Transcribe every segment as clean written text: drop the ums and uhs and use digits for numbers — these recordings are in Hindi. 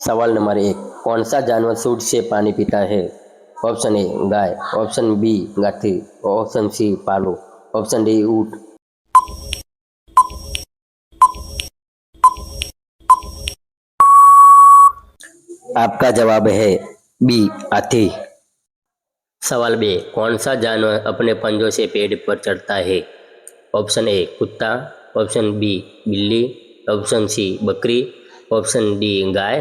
सवाल नंबर 1, कौन सा जानवर सूंड से पानी पीता है? ऑप्शन ए गाय, ऑप्शन बी गधे, ऑप्शन सी भालू, ऑप्शन डी ऊंट। आपका जवाब है बी हाथी। सवाल बे, कौन सा जानवर अपने पंजों से पेड़ पर चढ़ता है? ऑप्शन ए कुत्ता, ऑप्शन बी बिल्ली, ऑप्शन सी बकरी, ऑप्शन डी गाय।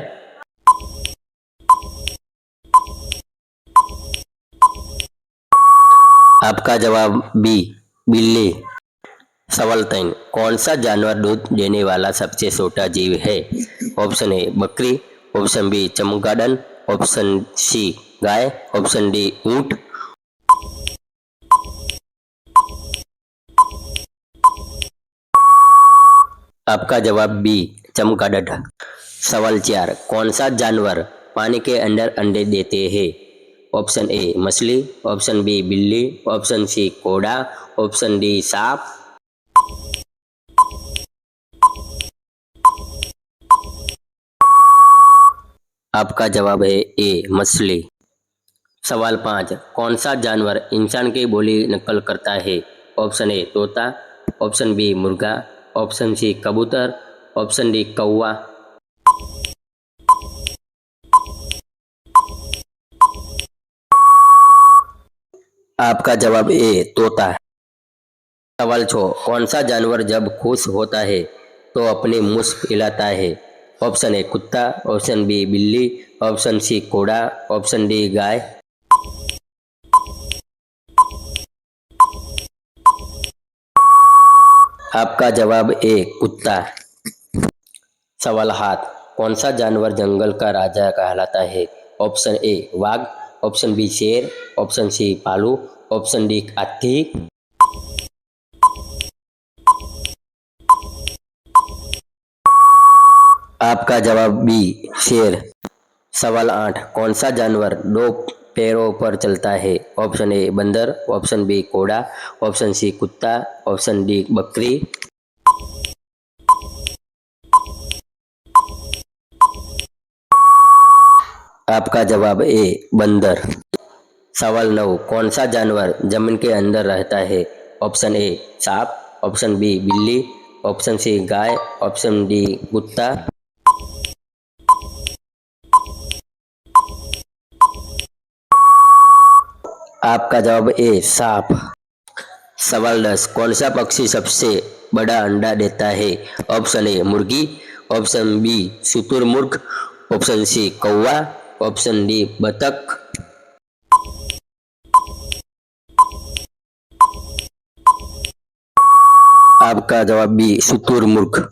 आपका जवाब बी बिल्ली। सवाल 3, कौन सा जानवर दूध देने वाला सबसे छोटा जीव है? ऑप्शन ए बकरी, ऑप्शन बी चमगादड़, ऑप्शन सी गाय, ऑप्शन डी ऊंट। आपका जवाब बी चमगादड़। सवाल 4, कौन सा जानवर पानी के अंदर अंडे देते हैं? ऑप्शन ए मछली, ऑप्शन बी बिल्ली, ऑप्शन सी घोड़ा, ऑप्शन डी सांप। आपका जवाब है ए मछली। सवाल 5, कौन सा जानवर इंसान की बोली नकल करता है? ऑप्शन ए तोता, ऑप्शन बी मुर्गा, ऑप्शन सी कबूतर, ऑप्शन डी कौवा। आपका जवाब ए तोता। सवाल 6, कौन सा जानवर जब खुश होता है तो अपनी मूंछ फैलाता है? ऑप्शन ए कुत्ता, ऑप्शन बी बिल्ली, ऑप्शन सी घोड़ा, ऑप्शन डी गाय। आपका जवाब ए कुत्ता। सवाल 7, कौन सा जानवर जंगल का राजा कहलाता है? ऑप्शन ए वाघ, ऑप्शन बी शेर, ऑप्शन सी भालू, ऑप्शन डी हाथी। आपका जवाब बी शेर। सवाल 8, कौन सा जानवर दो पैरों पर चलता है? ऑप्शन ए बंदर, ऑप्शन बी घोड़ा, ऑप्शन सी कुत्ता, ऑप्शन डी बकरी। आपका जवाब ए बंदर। सवाल 9, कौन सा जानवर जमीन के अंदर रहता है? ऑप्शन ए सांप, ऑप्शन बी बिल्ली, ऑप्शन सी गाय, ऑप्शन डी कुत्ता। आपका जवाब ए सांप। सवाल 10, कौन सा पक्षी सबसे बड़ा अंडा देता है? ऑप्शन ए मुर्गी, ऑप्शन बी शुतुरमुर्ग, ऑप्शन सी कौवा, ऑप्शन डी बतख। आपका जवाब बी शुतुरमुर्ग।